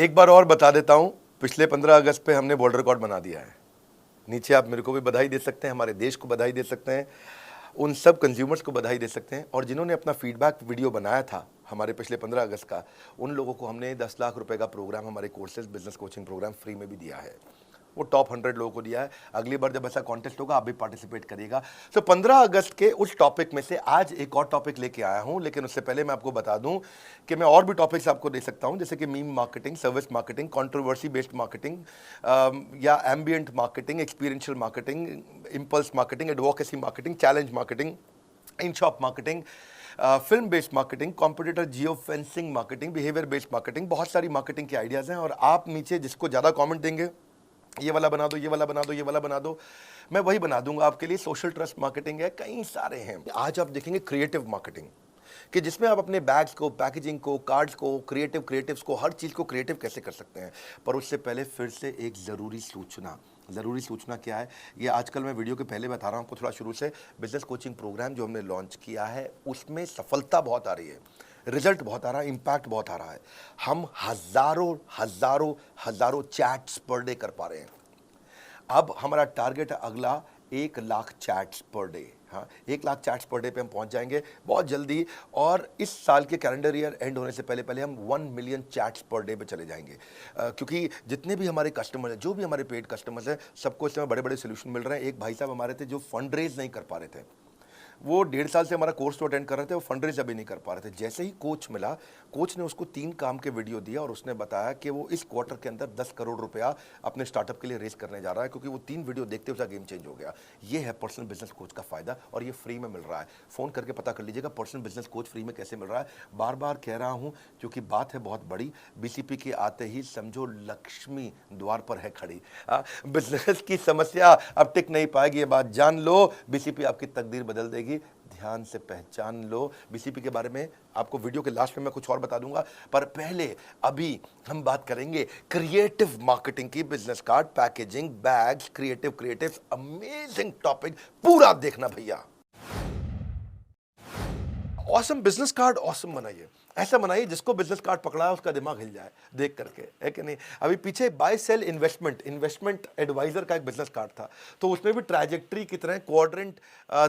एक बार और बता देता हूं, पिछले 15 अगस्त पे हमने वर्ल्ड रिकॉर्ड बना दिया है। नीचे आप मेरे को भी बधाई दे सकते हैं, हमारे देश को बधाई दे सकते हैं, उन सब कंज्यूमर्स को बधाई दे सकते हैं। और जिन्होंने अपना फीडबैक वीडियो बनाया था हमारे पिछले 15 अगस्त का, उन लोगों को हमने 10 लाख रुपए का प्रोग्राम, हमारे courses business coaching programme free में भी दिया है। वो टॉप 100 लोगों को दिया है। अगली बार जब ऐसा कॉन्टेस्ट होगा आप भी पार्टिसिपेट करिएगा। तो 15 अगस्त के उस टॉपिक में से आज एक और टॉपिक लेके आया हूं, लेकिन उससे पहले मैं आपको बता दूं कि मैं और भी टॉपिक्स आपको दे सकता हूं, जैसे कि meme marketing, service marketing, controversy based marketing, या ambient marketing, experiential marketing, impulse marketing, advocacy marketing, challenge marketing, in shop marketing, film based marketing, competitor geofencing marketing, behaviour based marketing. बहुत सारी marketing के ideas हैं और आप नीचे जिसको ज़्यादा कमेंट देंगे, ये वाला बना दो, ये वाला बना दो, ये वाला बना दो, मैं वही बना दूंगा आपके लिए। सोशल ट्रस्ट मार्केटिंग है, कई सारे हैं। आज आप देखेंगे क्रिएटिव मार्केटिंग, कि जिसमें आप अपने बैग्स को, पैकेजिंग को, कार्ड्स को, क्रिएटिव्स को, हर चीज़ को क्रिएटिव कैसे कर सकते हैं। पर उससे पहले फिर से एक ज़रूरी सूचना क्या है, ये आजकल मैं वीडियो के पहले बता रहा हूँ आपको थोड़ा शुरू से। बिजनेस कोचिंग प्रोग्राम जो हमने लॉन्च किया है उसमें सफलता बहुत आ रही है, रिजल्ट बहुत आ रहा है, इम्पैक्ट बहुत आ रहा है। हम हजारों चैट्स पर डे कर पा रहे हैं। अब हमारा टारगेट है अगला 1 लाख चैट्स पर डे। हाँ, 1 लाख चैट्स पर डे पे हम पहुंच जाएंगे बहुत जल्दी। और इस साल के कैलेंडर ईयर एंड होने से पहले हम 1 मिलियन चैट्स पर डे पे चले जाएंगे। क्योंकि जितने भी हमारे कस्टमर हैं, जो भी हमारे पेड कस्टमर्स हैं, सबको इस समय बड़े बड़े सोल्यूशन मिल रहे हैं। एक भाई साहब हमारे थे जो फंड रेज नहीं कर पा रहे थे, वो 1.5 साल से हमारा कोर्स तो अटेंड कर रहे थे, वो फंड रेज अभी नहीं कर पा रहे थे। जैसे ही कोच मिला, कोच ने उसको 3 काम के वीडियो दिया और उसने बताया कि वो इस क्वार्टर के अंदर 10 करोड़ रुपया अपने स्टार्टअप के लिए रेज करने जा रहा है, क्योंकि वो 3 वीडियो देखते उसका गेम चेंज हो गया। ये है पर्सनल बिजनेस कोच का फायदा और ये फ्री में मिल रहा है। फ़ोन करके पता कर लीजिएगा पर्सनल बिजनेस कोच फ्री में कैसे मिल रहा है। बार बार कह रहा हूँ क्योंकि बात है बहुत बड़ी। बीसीपी के आते ही समझो लक्ष्मी द्वार पर है खड़ी। बिजनेस की समस्या अब टिक नहीं पाएगी, ये बात जान लो। बीसीपी आपकी तकदीर बदल देगी, ध्यान से पहचान लो। बीसीपी के बारे में आपको वीडियो के लास्ट में मैं कुछ और बता दूंगा, पर पहले अभी हम बात करेंगे क्रिएटिव मार्केटिंग की। Business card, packaging, bags, creative, amazing topic, पूरा देखना भैया। ऑसम बिजनेस कार्ड ऑसम बनाइए, ऐसा बनाइए जिसको बिजनेस कार्ड पकड़ा है उसका दिमाग हिल जाए देख करके, है कि नहीं। अभी पीछे बाय सेल इन्वेस्टमेंट एडवाइजर का एक बिजनेस कार्ड था, तो उसमें भी ट्रैजेक्टरी की तरह क्वाड्रेंट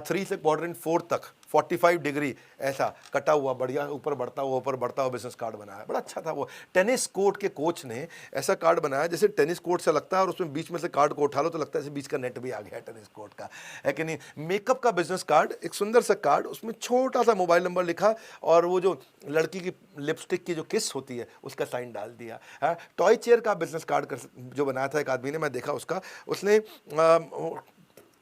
3 से क्वाड्रेंट 4 तक 45 डिग्री ऐसा कटा हुआ, बढ़िया ऊपर बढ़ता हुआ बिजनेस कार्ड बनाया, बड़ा अच्छा था वो। टेनिस कोर्ट के कोच ने ऐसा कार्ड बनाया जैसे टेनिस कोर्ट से लगता है, और उसमें बीच में से कार्ड को उठा लो तो लगता है जैसे बीच का नेट भी आ गया टेनिस कोर्ट का, है कि नहीं। मेकअप का बिजनेस कार्ड, एक सुंदर सा कार्ड, उसमें छोटा सा मोबाइल नंबर लिखा और वो जो लड़की की लिपस्टिक की जो किस होती है उसका साइन डाल दिया। हाँ, टॉय चेयर का बिजनेस कार्ड जो बनाया था एक आदमी ने, मैं देखा उसका, उसने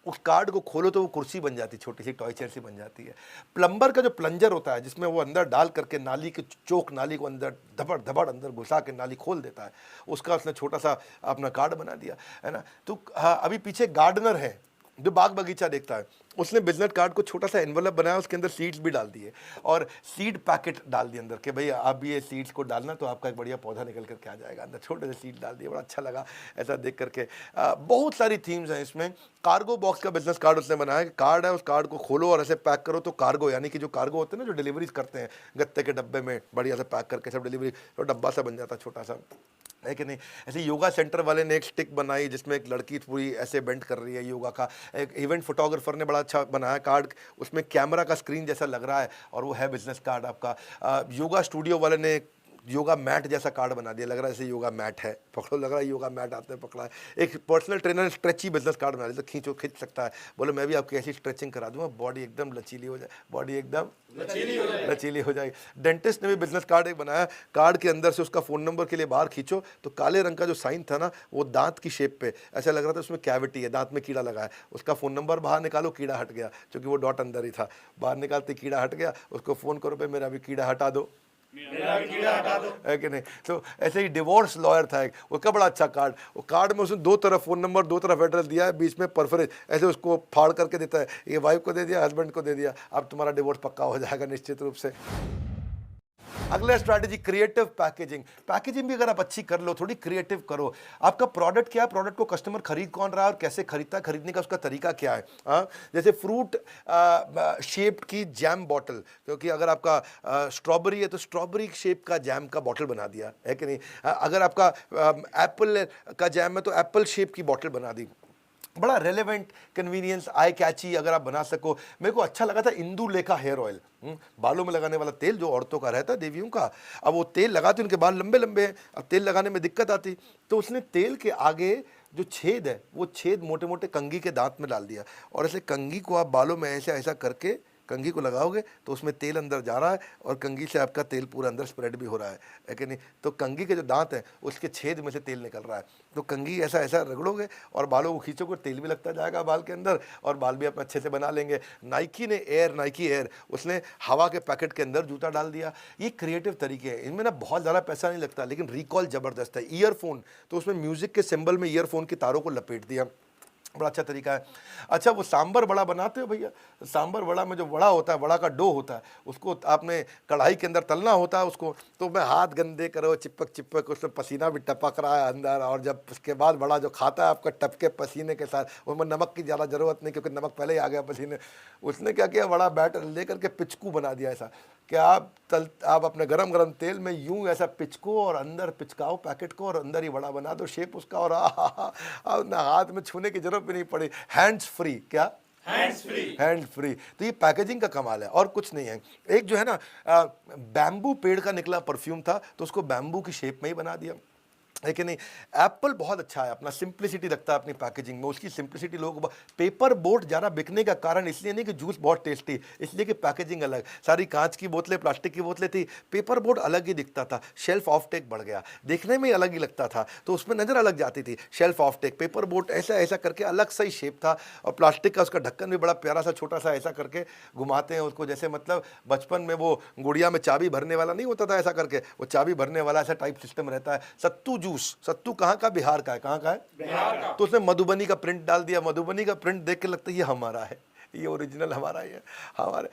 उस कार्ड को खोलो तो वो कुर्सी बन जाती, छोटी सी टॉय चेयर सी बन जाती है। प्लम्बर का जो प्लंजर होता है जिसमें वो अंदर डाल करके नाली के चोक, नाली को अंदर धबड़ अंदर घुसा के नाली खोल देता है, उसका उसने छोटा सा अपना कार्ड बना दिया, है ना। तो हाँ, अभी पीछे गार्डनर है जो बाग बगीचा देखता है, उसने बिजनेस कार्ड को छोटा सा एनवलप बनाया, उसके अंदर सीड्स भी डाल दिए और सीड पैकेट डाल दिए अंदर के, भैया आप भी ये सीड्स को डालना तो आपका एक बढ़िया पौधा निकल करके आ जाएगा। अंदर छोटे से सीड डाल दिए, बड़ा अच्छा लगा ऐसा देख करके। बहुत सारी थीम्स हैं इसमें। कार्गो बॉक्स का बिजनेस कार्ड उसने बनाया, कार्ड है, उस कार्ड को खोलो और ऐसे पैक करो तो कार्गो, यानी कि जो कार्गो होते हैं ना, जो डिलीवरीज करते हैं गत्ते के डब्बे में बढ़िया से पैक करके सब डिलीवरी, तो डब्बा सा बन जाता छोटा सा, है कि नहीं। ऐसे योगा सेंटर वाले ने एक स्टिक बनाई जिसमें एक लड़की पूरी ऐसे बेंड कर रही है योगा का। एक इवेंट फोटोग्राफर ने बड़ा अच्छा बनाया कार्ड, उसमें कैमरा का स्क्रीन जैसा लग रहा है और वो है बिजनेस कार्ड आपका। योगा स्टूडियो वाले ने योगा मैट जैसा कार्ड बना दिया, लग रहा है जैसे योगा मैट है, पकड़ो लग रहा है योगा मैट आपने पकड़ा है। एक पर्सनल ट्रेनर ने स्ट्रेची बिजनेस कार्ड बना दिया, तो खींच सकता है, बोले मैं भी आपकी ऐसी स्ट्रेचिंग करा दूंगा, बॉडी एकदम लचीली हो जाए, बॉडी एकदम लचीली हो जाएगी। डेंटिस्ट ने भी बिजनेस कार्ड एक बनाया, कार्ड के अंदर से उसका फ़ोन नंबर के लिए बाहर खींचो तो काले रंग का जो साइन था ना, वो दांत की शेप पे ऐसा लग रहा था उसमें कैविटी है, दांत में कीड़ा लगा है। उसका फ़ोन नंबर बाहर निकालो, कीड़ा हट गया, क्योंकि वो डॉट अंदर ही था, बाहर निकालते कीड़ा हट गया, उसको फ़ोन करो पे मेरा भी कीड़ा हटा दो, है कि नहीं। तो ऐसे ही डिवोर्स लॉयर था एक, उसका बड़ा अच्छा कार्ड, वो कार्ड में उसने 2 तरफ फ़ोन नंबर, 2 तरफ एड्रेस दिया है, बीच में परफरेज ऐसे उसको फाड़ करके देता है, ये वाइफ को दे दिया, हस्बैंड को दे दिया, अब तुम्हारा डिवोर्स पक्का हो जाएगा निश्चित रूप से। अगला स्ट्रैटेजी क्रिएटिव पैकेजिंग। पैकेजिंग भी अगर आप अच्छी कर लो, थोड़ी क्रिएटिव करो। आपका प्रोडक्ट क्या है, प्रोडक्ट को कस्टमर खरीद कौन रहा है और कैसे खरीदता है, खरीदने का उसका तरीका क्या है। जैसे फ्रूट शेप्ड की जैम बॉटल, क्योंकि अगर आपका स्ट्रॉबेरी है तो स्ट्रॉबेरी शेप का जैम का बॉटल बना दिया है कि नहीं। अगर आपका एप्पल का जैम है तो एप्पल शेप की बॉटल बना दी। बड़ा रेलेवेंट, कन्वीनियंस, आई कैची अगर आप बना सको। मेरे को अच्छा लगा था इंदु लेखा हेयर ऑयल, बालों में लगाने वाला तेल जो औरतों का रहता है, देवियों का। अब वो तेल लगाती, उनके बाल लंबे लंबे हैं, अब तेल लगाने में दिक्कत आती, तो उसने तेल के आगे जो छेद है वो छेद मोटे मोटे कंघी के दांत में डाल दिया, और ऐसे कंघी को आप बालों में ऐसा ऐसा करके कंघी को लगाओगे तो उसमें तेल अंदर जा रहा है और कंघी से आपका तेल पूरा अंदर स्प्रेड भी हो रहा है कि नहीं। तो कंघी के जो दांत हैं उसके छेद में से तेल निकल रहा है, तो कंघी ऐसा ऐसा रगड़ोगे और बालों को खींचोगे, तेल भी लगता जाएगा बाल के अंदर और बाल भी अपने अच्छे से बना लेंगे। नाइकी ने नाइकी एयर, उसने हवा के पैकेट के अंदर जूता डाल दिया। ये क्रिएटिव तरीके हैं, इनमें ना बहुत ज़्यादा पैसा नहीं लगता, लेकिन रिकॉल ज़बरदस्त है। ईयरफोन, तो उसमें म्यूज़िक के सिंबल में ईयरफोन की तारों को लपेट दिया, बड़ा अच्छा तरीका है। अच्छा, वो सांबर बड़ा बनाते हो भैया, सांबर बड़ा में जो बड़ा होता है, बड़ा का डो होता है, उसको आपने कढ़ाई के अंदर तलना होता है उसको, तो मैं हाथ गंदे करो, चिपक चिपक उसमें पसीना भी टपक रहा है अंदर, और जब उसके बाद बड़ा जो खाता है आपका टपके पसीने के साथ, उसमें नमक की ज़्यादा ज़रूरत नहीं क्योंकि नमक पहले ही आ गया पसीने। उसने क्या किया, बड़ा बैटर लेकर के पिचकू बना दिया ऐसा कि आप अपने गरम गरम तेल में यूं ऐसा पिचको और अंदर पिचकाओ पैकेट को और अंदर ही बड़ा बना दो शेप उसका, और अब ना हाथ में छूने की जरूरत भी नहीं पड़ी। हैंड्स फ्री, क्या हैंड फ्री। तो ये पैकेजिंग का कमाल है और कुछ नहीं है। एक जो है ना बैम्बू पेड़ का निकला परफ्यूम था, तो उसको बैम्बू की शेप में ही बना दिया, है कि नहीं। एप्पल बहुत अच्छा है, अपना सिंप्लिसिटी रखता है अपनी पैकेजिंग में, उसकी सिंप्लिसिटी लोग। पेपर बोट ज़्यादा बिकने का कारण इसलिए नहीं कि जूस बहुत टेस्टी, इसलिए कि पैकेजिंग अलग। सारी कांच की बोतलें, प्लास्टिक की बोतलें थी, पेपर बोट अलग ही दिखता था, शेल्फ ऑफ टेक बढ़ गया, देखने में अलग ही लगता था, तो उसमें नज़र अलग जाती थी। Shelf of tech, paper boat ऐसा ऐसा करके अलग सा ही शेप था, और प्लास्टिक का उसका ढक्कन भी बड़ा प्यारा सा छोटा सा ऐसा करके घुमाते हैं उसको, जैसे मतलब बचपन में वो गुड़िया में चाबी भरने वाला नहीं होता था ऐसा करके, वो चाबी भरने वाला ऐसा टाइप सिस्टम रहता है। सत्तू जूस, सत्तू कहाँ का, बिहार का है। कहाँ का है, बिहार का। तो उसने मधुबनी का प्रिंट डाल दिया, मधुबनी का प्रिंट देख के लगता है ये हमारा है, ये ओरिजिनल हमारा ही है, हमारे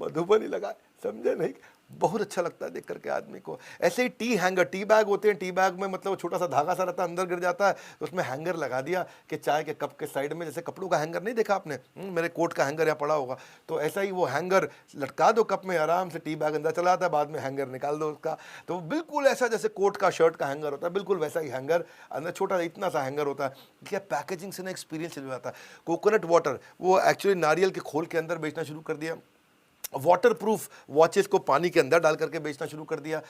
मधुबनी लगा, समझे नहीं। बहुत अच्छा लगता है देख करके आदमी को। ऐसे ही टी हैंगर, टी बैग होते हैं, टी बैग में मतलब छोटा सा धागा सा रहता है, अंदर गिर जाता है, तो उसमें हैंगर लगा दिया कि चाय के कप के साइड में, जैसे कपड़ों का हैंगर नहीं देखा आपने, मेरे कोट का हैंगर यहाँ पड़ा होगा, तो ऐसा ही वो हैंगर लटका दो कप में, आराम से टी बैग अंदर चला जाता है, बाद में हैंगर निकाल दो उसका, तो बिल्कुल ऐसा जैसे कोट का शर्ट का हैंगर होता है, बिल्कुल वैसा ही हैंगर अंदर छोटा इतना सा हैंगर होता है। क्या पैकेजिंग से ना एक्सपीरियंस चल जाता है। कोकोनट वाटर, वो एक्चुअली नारियल के खोल के अंदर बेचना शुरू कर दिया। वाटर प्रूफ वॉचेस को पानी के अंदर डाल करके बेचना शुरू कर दिया।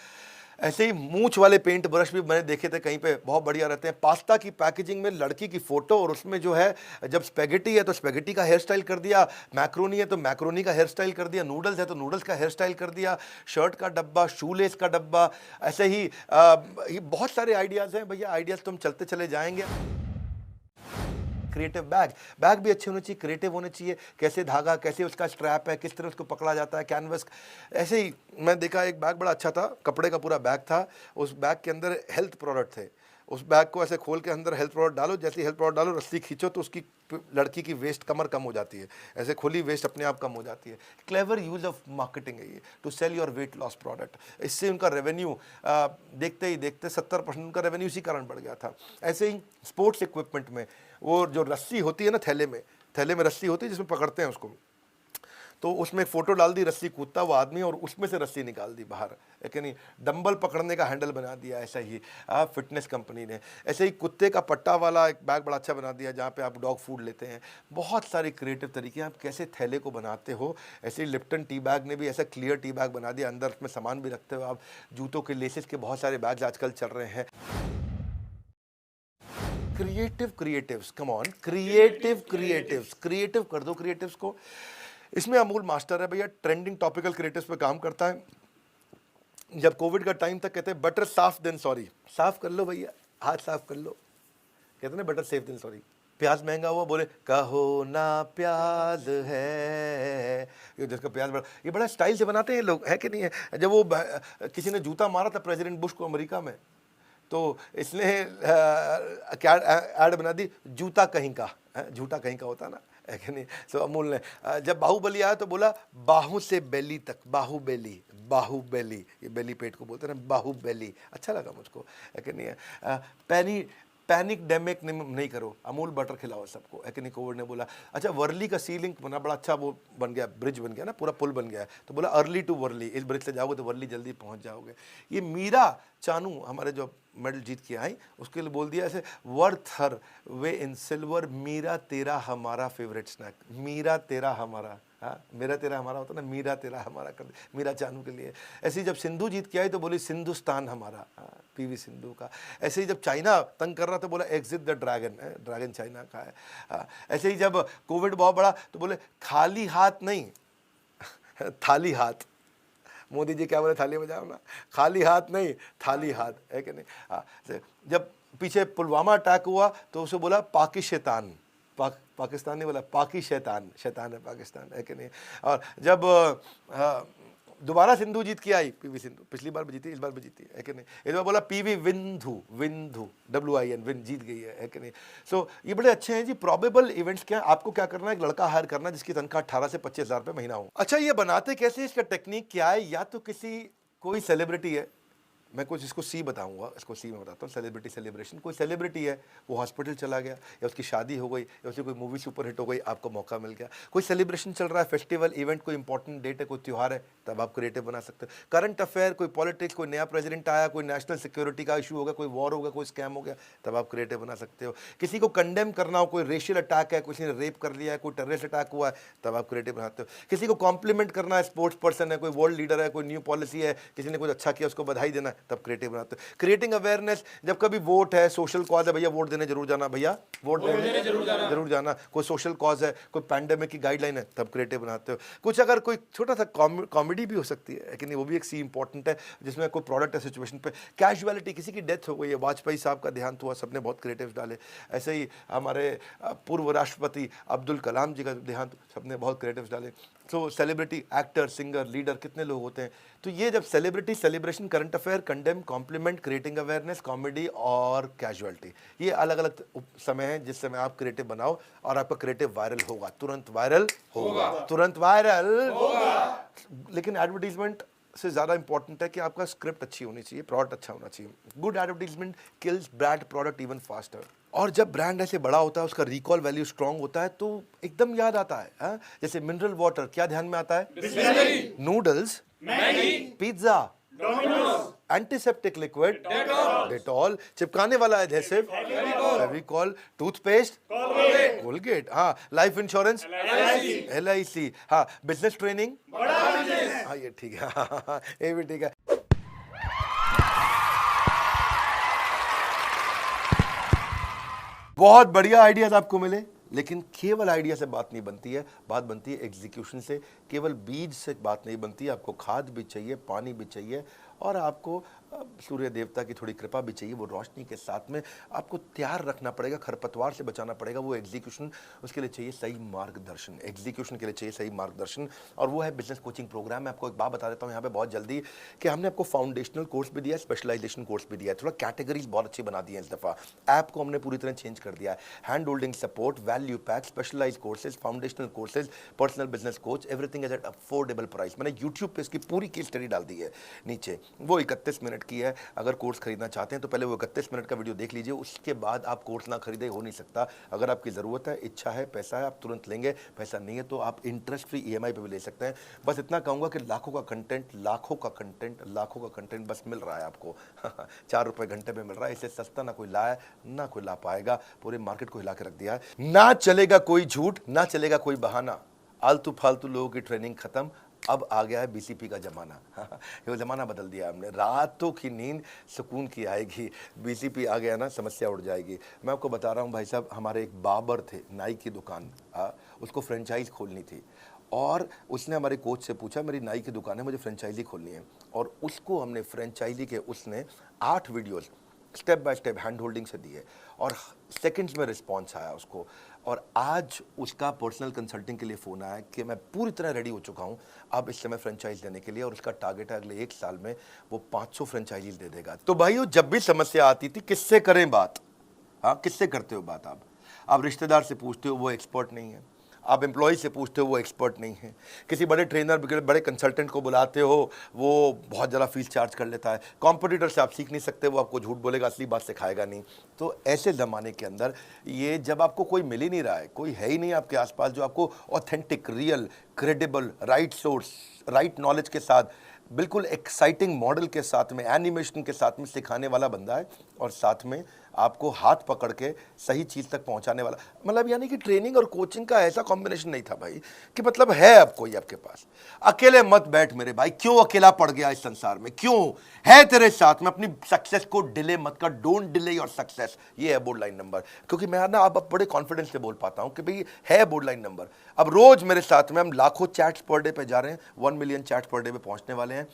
ऐसे ही मूंछ वाले पेंट ब्रश भी मैंने देखे थे कहीं पे, बहुत बढ़िया रहते हैं। पास्ता की पैकेजिंग में लड़की की फोटो, और उसमें जो है जब स्पेगेटी है तो स्पेगेटी का हेयर स्टाइल कर दिया, मैक्रोनी है तो मैक्रोनी का हेयर स्टाइल कर दिया, नूडल्स है तो नूडल्स का हेयर स्टाइल कर दिया, शर्ट का डब्बा, शूलेस का डब्बा, ऐसे ही ये बहुत सारे आइडियाज़ हैं भैया, आइडियाज़ तो हम चलते चले जाएंगे। क्रिएटिव बैग, बैग भी अच्छे होने चाहिए, क्रिएटिव होने चाहिए, कैसे धागा, कैसे उसका स्ट्रैप है, किस तरह उसको पकड़ा जाता है, कैनवस। ऐसे ही मैं देखा एक बैग बड़ा अच्छा था, कपड़े का पूरा बैग था, उस बैग के अंदर हेल्थ प्रोडक्ट थे, उस बैग को ऐसे खोल के अंदर हेल्थ प्रोडक्ट डालो, जैसे हेल्थ प्रोडक्ट डालो रस्सी खींचो तो उसकी लड़की की वेस्ट कमर कम हो जाती है, ऐसे खुली वेस्ट अपने आप कम हो जाती है। क्लेवर यूज ऑफ मार्केटिंग है ये, to sell your weight loss product. इससे उनका रेवेन्यू देखते ही देखते 70% उनका रेवेन्यू इसी कारण बढ़ गया था। ऐसे ही स्पोर्ट्स इक्विपमेंट में वो जो रस्सी होती है ना, थैले में रस्सी होती है जिसमें पकड़ते हैं उसको, तो उसमें फ़ोटो डाल दी, रस्सी कूदता वो आदमी और उसमें से रस्सी निकाल दी बाहर, है कि नहीं। डंबल पकड़ने का हैंडल बना दिया, ऐसा ही फिटनेस कंपनी ने। ऐसे ही कुत्ते का पट्टा वाला एक बैग बड़ा अच्छा बना दिया जहाँ पे आप डॉग फूड लेते हैं। बहुत सारे क्रिएटिव तरीके आप कैसे थैले को बनाते हो। ऐसे ही लिप्टन टी बैग ने भी ऐसा क्लियर टी बैग बना दिया, अंदर उसमें सामान भी रखते हो आप। जूतों के लेसेस के बहुत सारे बैग्स आजकल चल रहे हैं। क्रिएटिव्स, कम ऑन, क्रिएटिव कर दो क्रिएटिव्स को। इसमें अमूल मास्टर है भैया, ट्रेंडिंग टॉपिकल क्रिएटिव्स पे काम करता है। जब कोविड का टाइम था कहते हैं बेटर साफ देन सॉरी, साफ कर लो भैया, हाथ साफ कर लो, कहते ना बेटर सेफ देन सॉरी। प्याज महंगा हुआ, बोले कहो ना प्याज है, ये जिसका प्याज बड़ा, ये बड़ा स्टाइल से बनाते हैं लोग, है कि नहीं है। जब वो किसी ने जूता मारा था प्रेसिडेंट बुश को अमेरिका में, तो इसने क्या ऐड बना दी, जूता कहीं का, झूठा कहीं का होता ना, है कि नहीं। सो अमूल ने जब बाहुबली आया तो बोला बाहू से बेली तक, बाहुबली, बाहुबली, ये बेली पेट को बोलते हैं ना, बाहुबली, अच्छा लगा मुझको, है कि नहीं। पैनिक डेमिक नहीं करो, अमूल बटर खिलाओ सबको, है कि नहीं, कोविड ने बोला। अच्छा, वर्ली का सी लिंक बना, बड़ा अच्छा वो बन गया, ब्रिज बन गया ना, पूरा पुल बन गया है, तो बोला अर्ली टू वर्ली, इस ब्रिज से जाओगे तो वर्ली जल्दी पहुंच जाओगे। ये मीरा चानू हमारे जो मेडल जीत के आई, उसके लिए बोल दिया ऐसे, वर्थ हर वे इन सिल्वर, मीरा तेरा हमारा फेवरेट स्नैक, मीरा तेरा हमारा, हाँ, मेरा तेरा हमारा होता ना, मीरा तेरा हमारा कर, मीरा चानू के लिए। ऐसे ही जब सिंधु जीत के आई तो बोली सिंधुस्तान हमारा, हाँ, पीवी सिंधु का। ऐसे ही जब चाइना तंग कर रहा तो बोला exit the dragon, dragon China का है, हाँ। ऐसे ही जब कोविड बहुत बड़ा तो बोले खाली हाथ नहीं थाली हाथ, मोदी जी क्या बोले, थाली बजाओ ना, खाली हाथ नहीं थाली हाथ, है कि नहीं। हाँ, जब पीछे पुलवामा अटैक हुआ तो उसे बोला पाकि शैतान, पाकिस्तान नहीं बोला, पाकि शैतान, शैतान है पाकिस्तान, है कि नहीं। और जब दोबारा सिंधु जीत के आई, पीवी सिंधु, पिछली बार भी जीती, इस बार भी जीती, है कि नहीं। इस बार बोला पीवी विंधु, विंधु WIN, विन, जीत गई है कि नहीं। सो ये बड़े अच्छे हैं जी। प्रॉबेबल इवेंट्स क्या है, आपको क्या करना है, एक लड़का हायर करना है जिसकी तनख्वाह 18 से 25 हज़ार रुपये महीना हो। अच्छा, ये बनाते कैसे, इसका टेक्निक क्या है, या तो कोई सेलिब्रिटी है, मैं कुछ इसको सी बताऊंगा, इसको सी में बताता हूँ, सेलिब्रिटी सेलिब्रेशन। कोई सेलिब्रिटी है, वो हॉस्पिटल चला गया, या उसकी शादी हो गई, या उसकी कोई मूवी सुपर हिट हो गई, आपको मौका मिल गया। कोई सेलिब्रेशन चल रहा है, फेस्टिवल इवेंट, कोई इंपॉर्टेंट डेट है, कोई त्यौहार है, तब आप क्रिएटिव बना सकते हो। करंट अफेयर, कोई पॉलिटिक्स, कोई नया प्रेसिडेंट आया, कोई नेशनल सिक्योरिटी का इशू हो गया, कोई वॉर हो गया, कोई स्कैम हो गया, तब आप क्रिएटिव बना सकते हो। किसी को कंडेम करना हो, कोई रेशियल अटैक है, किसी ने रेप कर लिया है, कोई टेररिस्ट अटैक हुआ है, तब आप क्रिएटिव बनाते हो। किसी को कॉम्प्लीमेंट करना है, स्पोर्ट्स पर्सन है, कोई वर्ल्ड लीडर है, कोई न्यू पॉलिसी है, किसी ने कुछ अच्छा किया, उसको बधाई देना है, तब क्रिएटिव बनाते हो। क्रिएटिंग अवेयरनेस, जब कभी वोट है, सोशल कॉज है, भैया वोट देने जरूर जाना, भैया वोट देने जरूर जाना। कोई सोशल कॉज है, कोई पैंडेमिक की गाइडलाइन है, तब क्रिएटिव बनाते हो। कुछ अगर कोई छोटा सा कॉमेडी भी हो सकती है कि नहीं, वो भी एक सी इंपॉर्टेंट है, जिसमें कोई प्रोडक्ट है सिचुएशन पे। कैजुअलिटी, किसी की डेथ हो गई है, वाजपेयी साहब का देहांत हुआ, सबने बहुत क्रिएटिव डाले। ऐसे ही हमारे पूर्व राष्ट्रपति अब्दुल कलाम जी का देहांत, सबने बहुत क्रिएटिव डाले। तो सेलिब्रिटी, एक्टर, सिंगर, लीडर, कितने लोग होते हैं। तो ये जब celebrity, celebration, current affair, condemn, compliment, creating awareness, comedy और कैजुअलिटी, ये अलग अलग समय है जिस समय आप क्रिएटिव बनाओ और आपका क्रिएटिव वायरल होगा, तुरंत वायरल होगा, तुरंत वायरल होगा। लेकिन एडवर्टीजमेंट से ज़्यादा इंपॉर्टेंट है कि आपका स्क्रिप्ट अच्छी होनी चाहिए, प्रोडक्ट अच्छा होना चाहिए। Good advertisement kills bad product even faster. और जब ब्रांड ऐसे बड़ा होता है, उसका रिकॉल वैल्यू स्ट्रांग होता है, तो एकदम याद आता है, हा? जैसे मिनरल वाटर, क्या ध्यान में आता है, noodles, pizza, antiseptic liquid, Dettol, चिपकाने वाला एडहेसिव, फेविकॉल, टूथपेस्ट, कोलगेट, हाँ, लाइफ इंश्योरेंस, LIC, हाँ, बिजनेस ट्रेनिंग, हाँ ये ठीक है, हाँ, ये भी ठीक है। बहुत बढ़िया आइडियाज आपको मिले, लेकिन केवल आइडिया से बात नहीं बनती है, बात बनती है एग्जीक्यूशन से। केवल बीज से बात नहीं बनती है, आपको खाद भी चाहिए, पानी भी चाहिए, और आपको सूर्य देवता की थोड़ी कृपा भी चाहिए। वो रोशनी के साथ में आपको तैयार रखना पड़ेगा, खरपतवार से बचाना पड़ेगा। वो एग्जीक्यूशन, उसके लिए चाहिए सही मार्गदर्शन, एग्जीक्यूशन के लिए चाहिए सही मार्गदर्शन, और वो है बिजनेस कोचिंग प्रोग्राम। मैं आपको एक बात बता देता हूँ यहाँ पे बहुत जल्दी, कि हमने आपको फाउंडेशनल कोर्स भी दिया है, स्पेशलाइजेशन कोर्स भी दिया है, थोड़ा कैटेगरीज बहुत अच्छी बना दी है इस दफ़ा। ऐप को हमने पूरी तरह चेंज कर दिया है। Hand holding support, value pack, specialise courses, foundational courses, personal business coach, everything is at affordable price. मैंने यूट्यूब पे इसकी पूरी केस स्टडी डाल दी है नीचे, वो 31 मिनट की है। अगर कोर्स खरीदना चाहते हैं तो पहले वो 31 मिनट का वीडियो देख लीजिए, उसके बाद आप कोर्स ना खरीदे हो नहीं सकता। अगर आपकी ज़रूरत है, इच्छा है, पैसा है, आप तुरंत लेंगे। पैसा नहीं है तो आप इंटरेस्ट फ्री EMI पे भी ले सकते हैं। बस इतना कहूँगा कि लाखों का कंटेंट बस मिल रहा है आपको ₹4 घंटे में मिल रहा है। इससे सस्ता ना कोई लाया, ना कोई ला पाएगा। पूरे मार्केट को हिला के रख दिया है। ना चलेगा कोई झूठ, ना चलेगा कोई बहाना। आलतू फालतू लोगों की ट्रेनिंग खत्म, अब आ गया है BCP का ज़माना। ये ज़माना बदल दिया हमने। रातों की नींद सुकून की आएगी, BCP आ गया ना, समस्या उड़ जाएगी। मैं आपको बता रहा हूँ भाई साहब, हमारे एक बाबर थे, नाई की दुकान, उसको फ्रेंचाइज खोलनी थी, और उसने हमारे कोच से पूछा, मेरी नाई की दुकान है, मुझे फ्रेंचाइजी खोलनी है। और उसको हमने फ्रेंचाइजी के, उसने 8 videos step by step hand holding से दिए, और सेकंड्स में रिस्पॉन्स आया उसको। और आज उसका पर्सनल कंसल्टिंग के लिए फ़ोन आया कि मैं पूरी तरह रेडी हो चुका हूँ अब इस समय फ्रेंचाइज देने के लिए, और उसका टारगेट है अगले 1 साल में वो 500 फ्रेंचाइजीज दे देगा। तो भाइयों, जब भी समस्या आती थी, किससे करें बात? हाँ, किससे करते हो बात आप रिश्तेदार से पूछते हो, वो एक्सपर्ट नहीं है। आप एम्प्लॉय से पूछते हो वो एक्सपर्ट नहीं है, किसी बड़े ट्रेनर बड़े कंसल्टेंट को बुलाते हो वो बहुत ज़्यादा फीस चार्ज कर लेता है, कॉम्पिटिटर से आप सीख नहीं सकते, वो आपको झूठ बोलेगा, असली बात सिखाएगा नहीं। तो ऐसे ज़माने के अंदर ये जब आपको कोई मिल ही नहीं रहा है, कोई है ही नहीं आपके आसपास जो आपको authentic, real, credible, right source, right knowledge के साथ, बिल्कुल एक्साइटिंग मॉडल के साथ में, एनिमेशन के साथ में सिखाने वाला बंदा है और साथ में आपको हाथ पकड़ के सही चीज़ तक पहुंचाने वाला, मतलब यानी कि ट्रेनिंग और कोचिंग का ऐसा कॉम्बिनेशन नहीं था भाई कि मतलब है अब कोई आपके पास। अकेले मत बैठ मेरे भाई, क्यों अकेला पड़ गया इस संसार में, क्यों है तेरे साथ में, अपनी सक्सेस को डिले मत कर, डोंट डिले योर सक्सेस। ये है बोर्ड लाइन नंबर, क्योंकि मैं ना अब बड़े कॉन्फिडेंस से बोल पाता हूँ कि भाई है बोर्ड लाइन नंबर। अब रोज मेरे साथ में हम लाखों चैट्स पर डे पे जा रहे हैं, 1 मिलियन चैट्स पर डे पे पहुंचने वाले हैं।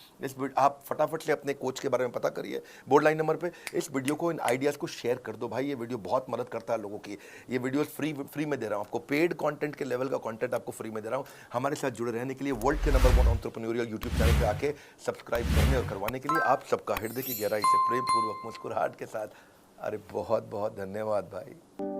आप फटाफट से अपने कोच के बारे में पता करिए बोर्ड लाइन नंबर पे, इस वीडियो को, इन आइडियाज़ को शेयर कर दो भाई, ये वीडियो बहुत मदद करता है लोगों की। ये वीडियोस फ्री में दे रहा हूँ आपको, पेड कंटेंट के लेवल का कंटेंट आपको फ्री में दे रहा हूँ। हमारे साथ जुड़े रहने के लिए वर्ल्ड के नंबर 1 एंटरप्रेन्योरियल यूट्यूब चैनल पे आके सब्सक्राइब करने और करवाने के लिए आप सबका हृदय की गहराई से प्रेम पूर्वक मुस्कुराहट के साथ अरे बहुत बहुत धन्यवाद भाई।